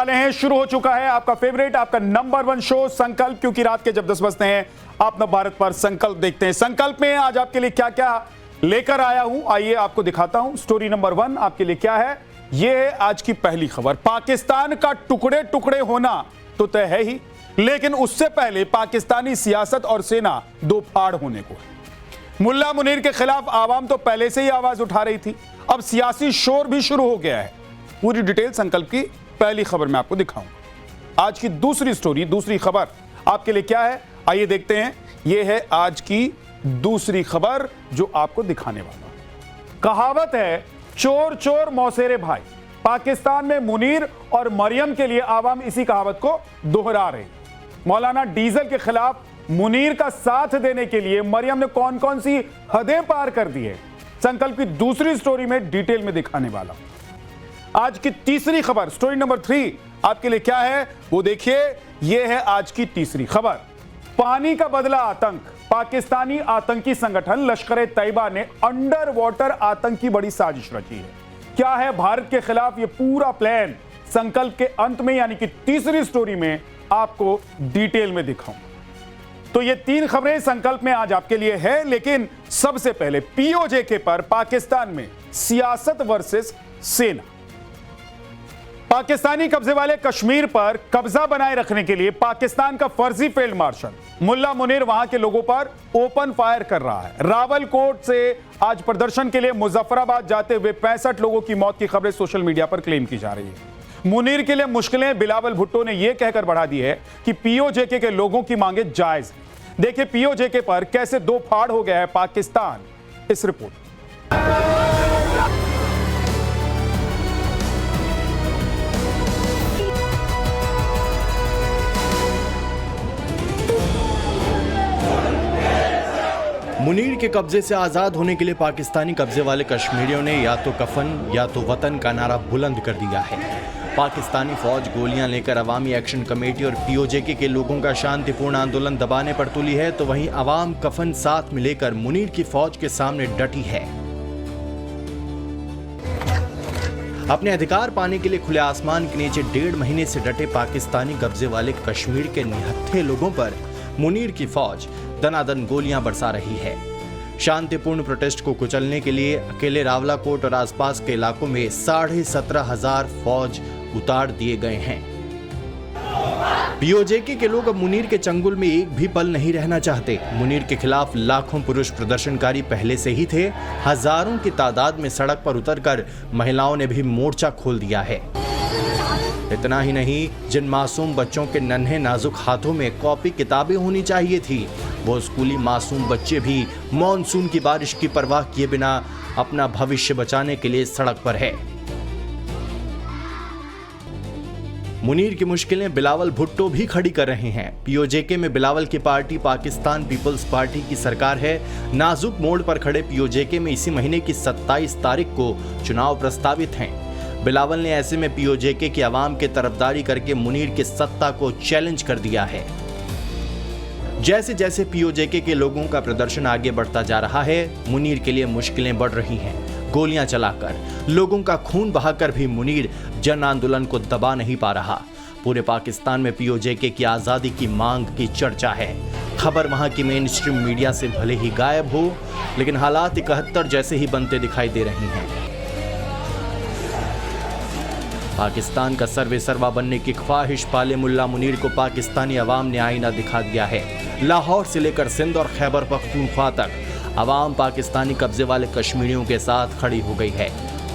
वाले हैं। शुरू हो चुका है आपका फेवरेट, आपका नंबर 1 शो संकल्प, क्योंकि रात के जब 10 बजते हैं आप नव भारत पर संकल्प देखते हैं। संकल्प में आज आपके लिए क्या क्या लेकर आया हूं, आइए आपको दिखाता हूं। स्टोरी नंबर 1 आपके लिए क्या है, यह है आज की पहली खबर। पाकिस्तान का टुकड़े टुकड़े होना तो तय है ही, लेकिन उससे पहले पाकिस्तानी सियासत और सेना दो फाड़ होने को है। मुल्ला मुनीर के खिलाफ आवाम तो पहले से ही आवाज उठा रही थी, अब सियासी शोर भी शुरू हो गया है। पूरी डिटेल संकल्प की पहली खबर में आपको दिखाऊंगा। आज की दूसरी स्टोरी, दूसरी खबर आपके लिए क्या है, आइए देखते हैं। यह है आज की दूसरी खबर जो आपको दिखाने वाला हूं। कहावत है, चोर चोर मौसेरे भाई। पाकिस्तान में मुनीर और मरियम के लिए आवाम इसी कहावत को दोहरा रहे। मौलाना डीजल के खिलाफ मुनीर का साथ देने के लिए मरियम ने कौन कौन सी हदें पार कर दी है, संकल्प की दूसरी स्टोरी में डिटेल में दिखाने वाला हूं। आज की तीसरी खबर, स्टोरी नंबर 3 आपके लिए क्या है वो देखिए। यह है आज की तीसरी खबर। पानी का बदला आतंक। पाकिस्तानी आतंकी संगठन लश्कर ए तैयबा ने अंडर वाटर आतंक की बड़ी साजिश रची है। क्या है भारत के खिलाफ यह पूरा प्लान, संकल्प के अंत में यानी कि तीसरी स्टोरी में आपको डिटेल में दिखाऊंगा। तो ये 3 खबरें संकल्प में आज आपके लिए है, लेकिन सबसे पहले पीओजेके पर पाकिस्तान में सियासत वर्सेस सेना। पाकिस्तानी कब्जे वाले कश्मीर पर कब्जा बनाए रखने के लिए पाकिस्तान का फर्जी फील्ड मार्शल मुल्ला मुनीर वहां के लोगों पर ओपन फायर कर रहा है। रावलकोट से आज प्रदर्शन के लिए मुजफ्फराबाद जाते हुए 65 लोगों की मौत की खबरें सोशल मीडिया पर क्लेम की जा रही है। मुनीर के लिए मुश्किलें बिलावल भुट्टो ने यह कहकर बढ़ा दी है कि पीओजेके के लोगों की मांगे जायज है। देखिए पीओजेके पर कैसे दो फाड़ हो गया है पाकिस्तान, इस रिपोर्ट। मुनीर के कब्जे से आजाद होने के लिए पाकिस्तानी कब्जे वाले कश्मीरियों ने या तो कफन या तो वतन का नारा बुलंद कर दिया है। पाकिस्तानी फौज गोलियां लेकर अवामी एक्शन कमेटी और पीओजेके के लोगों का शांतिपूर्ण आंदोलन दबाने पर तुली है, तो वहीं अवाम कफन साथ में लेकर मुनीर की फौज के सामने डटी है। अपने अधिकार पाने के लिए खुले आसमान के नीचे 1.5 महीने से डटे पाकिस्तानी कब्जे वाले कश्मीर के निहत्थे लोगों पर मुनीर की फौज दनादन गोलियां बरसा रही है। शांतिपूर्ण प्रोटेस्ट को कुचलने के लिए अकेले रावलाकोट और आसपास के इलाकों में 17,500 फौज उतार दिए गए हैं। पीओजेके के लोग अब मुनीर के चंगुल में एक भी पल नहीं रहना चाहते। मुनीर के खिलाफ लाखों पुरुष प्रदर्शनकारी पहले से ही थे। हजारों की तादाद में सड़क पर उतरकर महिलाओं ने भी मोर्चा खोल दिया है। इतना ही नहीं, जिन मासूम बच्चों के नन्हे नाजुक हाथों में कॉपी किताबें होनी चाहिए थी, वो स्कूली मासूम बच्चे भी मॉनसून की बारिश की परवाह किए बिना अपना भविष्य बचाने के लिए सड़क पर है। मुनीर की मुश्किलें बिलावल भुट्टो भी खड़ी कर रहे हैं। पीओजेके में बिलावल की पार्टी पाकिस्तान पीपल्स पार्टी की सरकार है। नाजुक मोड़ पर खड़े पीओजेके में इसी महीने की 27 तारीख को चुनाव प्रस्तावित हैं। बिलावल ने ऐसे में पीओजेके की आवाम के तरफदारी करके मुनीर की सत्ता को चैलेंज कर दिया है। जैसे जैसे पीओजेके के लोगों का प्रदर्शन आगे बढ़ता जा रहा है, मुनीर के लिए मुश्किलें बढ़ रही हैं। गोलियां चलाकर, लोगों का खून बहाकर भी मुनीर जन आंदोलन को दबा नहीं पा रहा। पूरे पाकिस्तान में पीओजेके की आजादी की मांग की चर्चा है। खबर वहां की मेन स्ट्रीम मीडिया से भले ही गायब हो, लेकिन हालात 71 जैसे ही बनते दिखाई दे रहे हैं। पाकिस्तान का सर्वे सर्वा बनने की ख्वाहिश पाले मुल्ला मुनीर को पाकिस्तानी अवाम ने आईना दिखा दिया है। लाहौर से लेकर सिंध और खैबर पख्तूनख्वा तक अवाम पाकिस्तानी कब्जे वाले कश्मीरियों के साथ खड़ी हो गई है।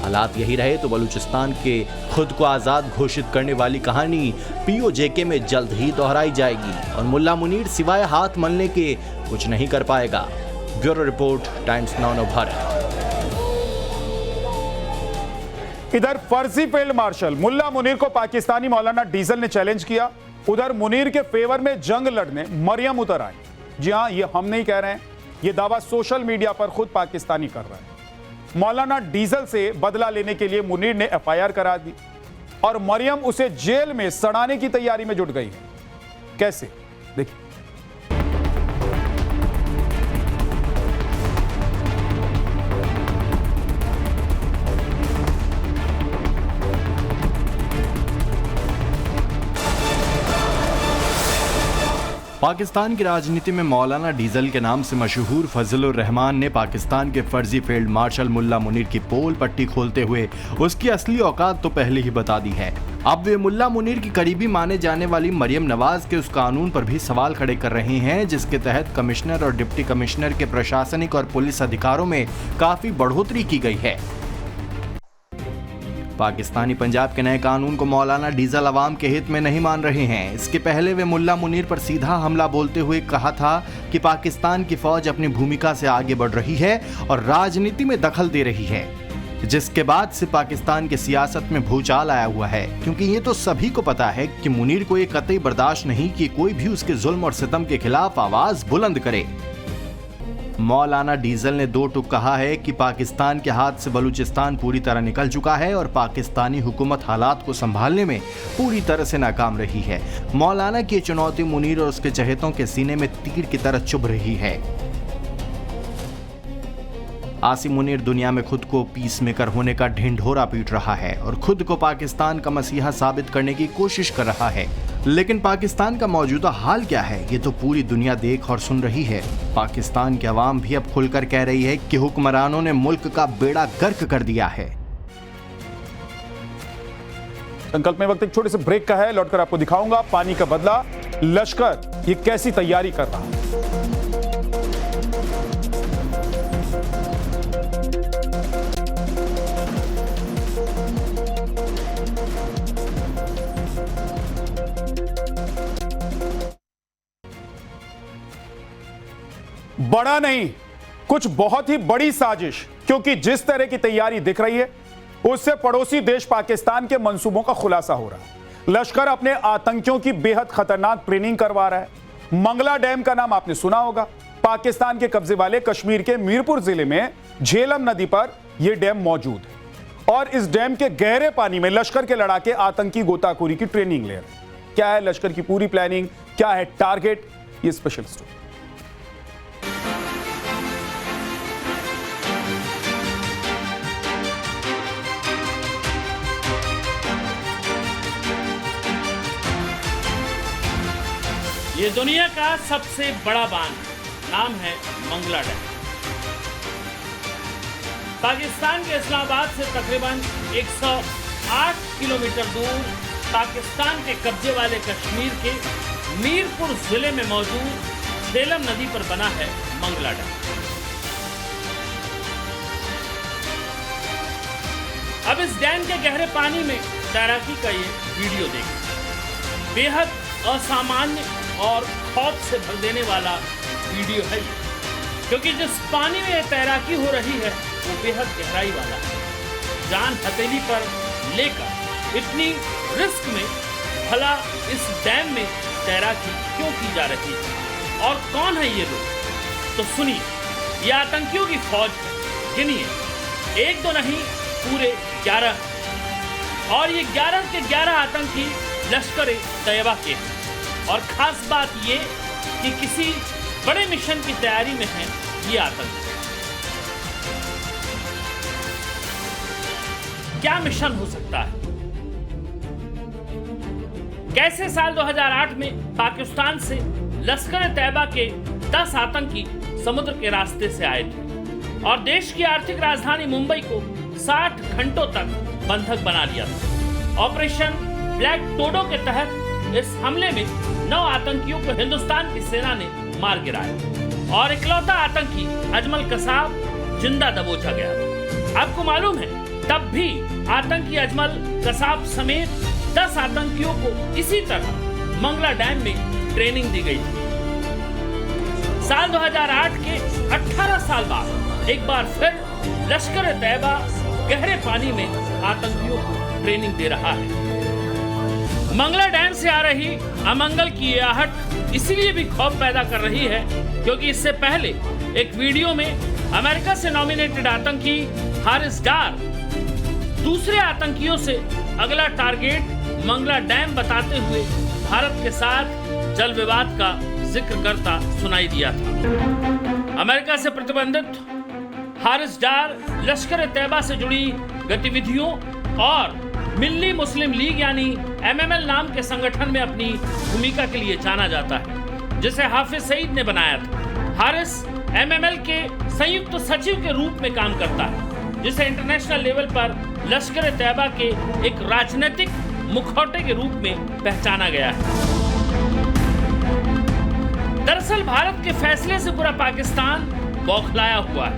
हालात यही रहे तो बलूचिस्तान के खुद को आज़ाद घोषित करने वाली कहानी पीओजेके में जल्द ही दोहराई जाएगी और मुल्ला मुनीर सिवाय हाथ मलने के कुछ नहीं कर पाएगा। ब्यूरो रिपोर्ट, टाइम्स नाउ नव भारत। इधर फर्जी फील्ड मार्शल मुल्ला मुनीर को पाकिस्तानी मौलाना डीजल ने चैलेंज किया। उधर मुनीर के फेवर में जंग लड़ने मरियम उतर आई। जी हां, ये हम नहीं कह रहे हैं, ये दावा सोशल मीडिया पर खुद पाकिस्तानी कर रहे हैं। मौलाना डीजल से बदला लेने के लिए मुनीर ने एफआईआर करा दी और मरियम उसे जेल में सड़ाने की तैयारी में जुट गई है। कैसे, देखिए। पाकिस्तान की राजनीति में मौलाना डीजल के नाम से मशहूर फजलुर रहमान ने पाकिस्तान के फर्जी फील्ड मार्शल मुल्ला मुनीर की पोल पट्टी खोलते हुए उसकी असली औकात तो पहले ही बता दी है। अब वे मुल्ला मुनीर की करीबी माने जाने वाली मरियम नवाज के उस कानून पर भी सवाल खड़े कर रहे हैं जिसके तहत कमिश्नर और डिप्टी कमिश्नर के प्रशासनिक और पुलिस अधिकारों में काफी बढ़ोतरी की गई है। पाकिस्तानी पंजाब के नए कानून को मौलाना डीजल अवाम के हित में नहीं मान रहे हैं। इसके पहले वे मुल्ला मुनीर पर सीधा हमला बोलते हुए कहा था कि पाकिस्तान की फौज अपनी भूमिका से आगे बढ़ रही है और राजनीति में दखल दे रही है, जिसके बाद से पाकिस्तान की सियासत में भूचाल आया हुआ है। क्योंकि ये तो सभी को पता है कि मुनीर को ये कतई बर्दाश्त नहीं कि कोई भी उसके जुल्म और सितम के खिलाफ आवाज बुलंद करे। मौलाना डीजल ने दो टूक कहा है कि पाकिस्तान के हाथ से बलूचिस्तान पूरी तरह निकल चुका है और पाकिस्तानी हुकूमत हालात को संभालने में पूरी तरह से नाकाम रही है। मौलाना की चुनौती मुनीर और उसके चहेतों के सीने में तीर की तरह चुभ रही है। आसिम मुनीर दुनिया में खुद को पीस मेकर होने का ढिंढोरा पीट रहा है और खुद को पाकिस्तान का मसीहा साबित करने की कोशिश कर रहा है। लेकिन पाकिस्तान का मौजूदा हाल क्या है ये तो पूरी दुनिया देख और सुन रही है। पाकिस्तान की आवाम भी अब खुलकर कह रही है कि हुक्मरानों ने मुल्क का बेड़ा गर्क कर दिया है। संकल्प में वक्त एक छोटे से ब्रेक का है, लौटकर आपको दिखाऊंगा पानी का बदला लश्कर ये कैसी तैयारी कर रहा है। बड़ा नहीं, कुछ बहुत ही बड़ी साजिश, क्योंकि जिस तरह की तैयारी दिख रही है उससे पड़ोसी देश पाकिस्तान के मंसूबों का खुलासा हो रहा है। लश्कर अपने आतंकियों की बेहद खतरनाक ट्रेनिंग करवा रहा है। मंगला डैम का नाम आपने सुना होगा। पाकिस्तान के कब्जे वाले कश्मीर के मीरपुर जिले में झेलम नदी पर यह डैम मौजूद है और इस डैम के गहरे पानी में लश्कर के लड़ाके आतंकी गोताखोरी की ट्रेनिंग ले रहे हैं। क्या है लश्कर की पूरी प्लानिंग, क्या है टारगेट, ये स्पेशल स्टोरी। ये दुनिया का सबसे बड़ा बांध, नाम है मंगला डैम। पाकिस्तान के इस्लामाबाद से तकरीबन 108 किलोमीटर दूर पाकिस्तान के कब्जे वाले कश्मीर के मीरपुर जिले में मौजूद झेलम नदी पर बना है मंगला डैम। अब इस डैम के गहरे पानी में तैराकी का ये वीडियो देखें। बेहद असामान्य और खौफ से भर देने वाला वीडियो है ये, क्योंकि जिस पानी में यह तैराकी हो रही है वो बेहद गहराई वाला है। जान हथेली पर लेकर इतनी रिस्क में भला इस डैम में तैराकी क्यों की जा रही है और कौन है ये लोग, तो सुनिए। ये आतंकियों की फौज है, गिनिए, एक दो नहीं पूरे 11 और ये 11 के 11 आतंकी लश्कर तैयबा के हैं। और खास बात ये कि किसी बड़े मिशन की तैयारी में है ये आतंकी। क्या मिशन हो सकता है? कैसे साल 2008 में पाकिस्तान से लश्कर तैयबा के 10 आतंकी समुद्र के रास्ते से आए थे और देश की आर्थिक राजधानी मुंबई को 60 घंटों तक बंधक बना लिया था। ऑपरेशन ब्लैक टोडो के तहत इस हमले में 9 आतंकियों को हिंदुस्तान की सेना ने मार गिराया और इकलौता आतंकी अजमल कसाब जिंदा दबोचा गया था। आपको मालूम है तब भी आतंकी अजमल कसाब समेत 10 आतंकियों को इसी तरह मंगला डैम में ट्रेनिंग दी गई थी। साल 2008 के 18 साल बाद एक बार फिर लश्कर तैयबा गहरे पानी में आतंकियों को ट्रेनिंग दे रहा है। मंगला डैम से आ रही अमंगल की आहट इसलिए भी खौफ पैदा कर रही है क्योंकि इससे पहले एक वीडियो में अमेरिका से नॉमिनेटेड आतंकी हारिस डार दूसरे आतंकियों से अगला टारगेट मंगला डैम बताते हुए भारत के साथ जल विवाद का जिक्र करता सुनाई दिया था। अमेरिका से प्रतिबंधित हारिस डार लश्कर तैयबा से जुड़ी गतिविधियों और मिल्ली मुस्लिम लीग यानी MML नाम के संगठन में अपनी भूमिका के लिए जाना जाता है, जिसे हाफिज सईद ने बनाया था। हारिस MML के संयुक्त सचिव के रूप में काम करता है, जिसे इंटरनेशनल लेवल पर लश्कर तैयबा के एक राजनीतिक मुखौटे के रूप में पहचाना गया है। दरअसल भारत के फैसले से पूरा पाकिस्तान बौखलाया हुआ है।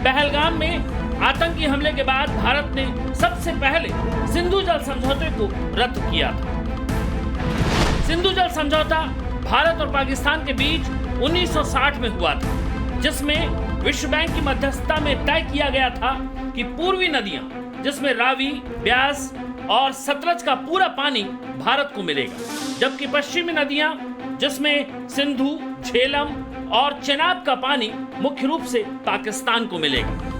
पहलगाम में आतंकी हमले के बाद भारत ने सबसे पहले सिंधु जल समझौते को रद्द किया था। सिंधु जल समझौता भारत और पाकिस्तान के बीच 1960 में हुआ था, जिसमें विश्व बैंक की मध्यस्थता में तय किया गया था कि पूर्वी नदियां, जिसमें रावी, ब्यास और सतलज का पूरा पानी भारत को मिलेगा, जबकि पश्चिमी नदियां, जिसमें सिंधु, झेलम और चेनाब का पानी मुख्य रूप से पाकिस्तान को मिलेगा।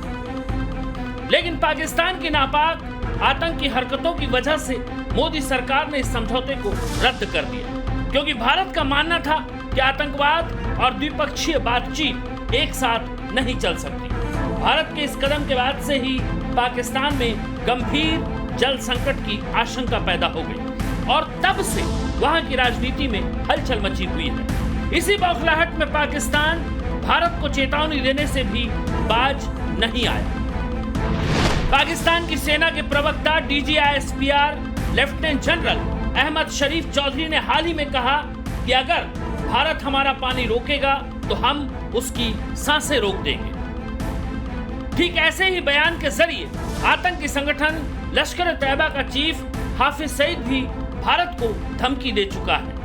लेकिन पाकिस्तान की नापाक आतंकी हरकतों की वजह से मोदी सरकार ने इस समझौते को रद्द कर दिया, क्योंकि भारत का मानना था कि आतंकवाद और द्विपक्षीय बातचीत एक साथ नहीं चल सकती। भारत के इस कदम के बाद से ही पाकिस्तान में गंभीर जल संकट की आशंका पैदा हो गई और तब से वहां की राजनीति में हलचल मची हुई है। इसी बौखलाहट में पाकिस्तान भारत को चेतावनी देने से भी बाज नहीं आया। पाकिस्तान की सेना के प्रवक्ता DGISPR लेफ्टिनेंट जनरल अहमद शरीफ चौधरी ने हाल ही में कहा कि अगर भारत हमारा पानी रोकेगा तो हम उसकी सांसें रोक देंगे। ठीक ऐसे ही बयान के जरिए आतंकी संगठन लश्कर तैयबा का चीफ हाफिज सईद भी भारत को धमकी दे चुका है।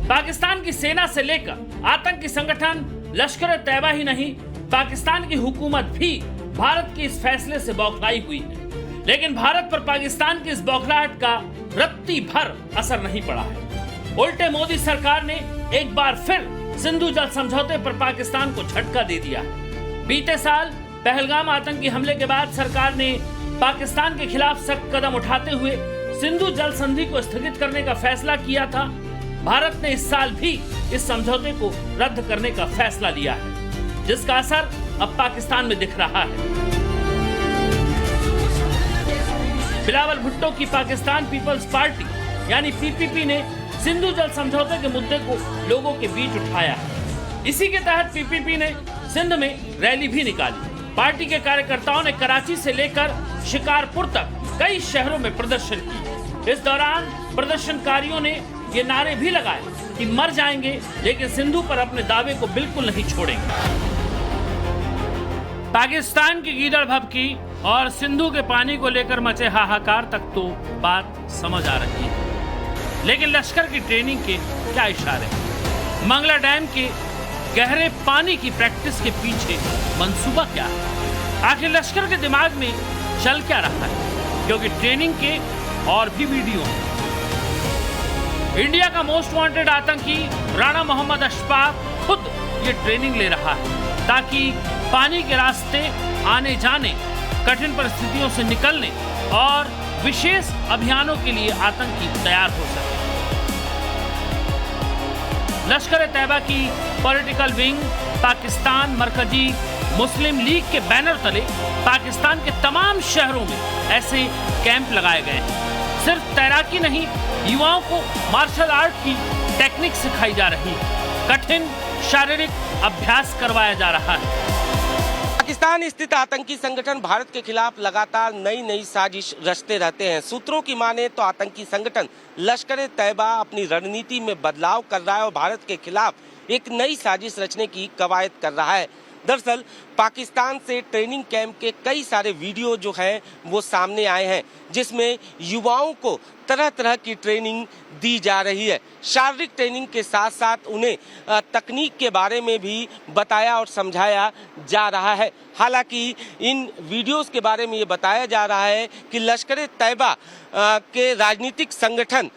पाकिस्तान की सेना से लेकर आतंकी संगठन लश्कर तैयबा ही नहीं, पाकिस्तान की हुकूमत भी भारत के इस फैसले से बौखलाई हुई है। लेकिन भारत पर पाकिस्तान की इस बौखलाहट का रत्ती भर असर नहीं पड़ा है। उल्टे मोदी सरकार ने एक बार फिर सिंधु जल समझौते पर पाकिस्तान को झटका दे दिया है। बीते साल पहलगाम आतंकी हमले के बाद सरकार ने पाकिस्तान के खिलाफ सख्त कदम उठाते हुए सिंधु जल संधि को स्थगित करने का फैसला किया था। भारत ने इस साल भी इस समझौते को रद्द करने का फैसला लिया है, जिसका असर अब पाकिस्तान में दिख रहा है। बिलावल भुट्टो की पाकिस्तान पीपल्स पार्टी यानी PPP ने सिंधु जल समझौते के मुद्दे को लोगों के बीच उठाया है। इसी के तहत PPP ने सिंध में रैली भी निकाली। पार्टी के कार्यकर्ताओं ने कराची से लेकर शिकारपुर तक कई शहरों में प्रदर्शन किए। इस दौरान प्रदर्शनकारियों ने ये नारे भी लगाए कि मर जाएंगे लेकिन सिंधु पर अपने दावे को बिल्कुल नहीं छोड़ेंगे। पाकिस्तान की गीदड़ भभकी और सिंधु के पानी को लेकर मचे हाहाकार तक तो बात समझ आ रही है, लेकिन लश्कर की ट्रेनिंग के क्या इशारे? मंगला डैम के गहरे पानी की प्रैक्टिस के पीछे मंसूबा क्या है? आखिर लश्कर के दिमाग में चल क्या रहा है? क्योंकि ट्रेनिंग के और भी वीडियो हैं। इंडिया का मोस्ट वांटेड आतंकी राणा मोहम्मद अशफाक खुद ये ट्रेनिंग ले रहा है ताकि पानी के रास्ते आने जाने, कठिन परिस्थितियों से निकलने और विशेष अभियानों के लिए आतंकी तैयार हो सके। लश्कर तैयबा की पॉलिटिकल विंग पाकिस्तान मरकजी मुस्लिम लीग के बैनर तले पाकिस्तान के तमाम शहरों में ऐसे कैंप लगाए गए हैं। सिर्फ तैराकी नहीं, युवाओं को मार्शल आर्ट की टेक्निक सिखाई जा रही है, कठिन शारीरिक अभ्यास करवाया जा रहा है। पाकिस्तान स्थित आतंकी संगठन भारत के खिलाफ लगातार नई नई साजिश रचते रहते हैं। सूत्रों की माने तो आतंकी संगठन लश्कर तैयबा अपनी रणनीति में बदलाव कर रहा है और भारत के खिलाफ एक नई साजिश रचने की कवायद कर रहा है। दरअसल पाकिस्तान से ट्रेनिंग कैंप के कई सारे वीडियो जो हैं वो सामने आए हैं, जिसमें युवाओं को तरह तरह की ट्रेनिंग दी जा रही है। शारीरिक ट्रेनिंग के साथ साथ उन्हें तकनीक के बारे में भी बताया और समझाया जा रहा है। हालांकि इन वीडियोस के बारे में ये बताया जा रहा है कि लश्कर तैयबा के राजनीतिक संगठन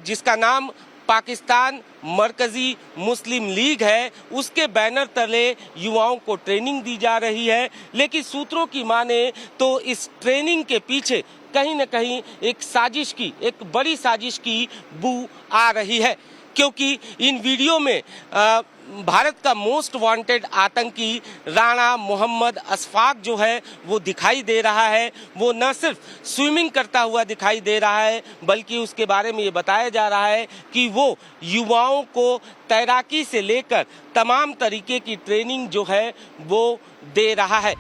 जिसका नाम पाकिस्तान मरकजी मुस्लिम लीग है, उसके बैनर तले युवाओं को ट्रेनिंग दी जा रही है। लेकिन सूत्रों की माने तो इस ट्रेनिंग के पीछे कहीं न कहीं एक साजिश की, एक बड़ी साजिश की बू आ रही है, क्योंकि इन वीडियो में भारत का मोस्ट वांटेड आतंकी राणा मोहम्मद अशफाक जो है वो दिखाई दे रहा है। वो न सिर्फ स्विमिंग करता हुआ दिखाई दे रहा है, बल्कि उसके बारे में ये बताया जा रहा है कि वो युवाओं को तैराकी से लेकर तमाम तरीके की ट्रेनिंग जो है वो दे रहा है।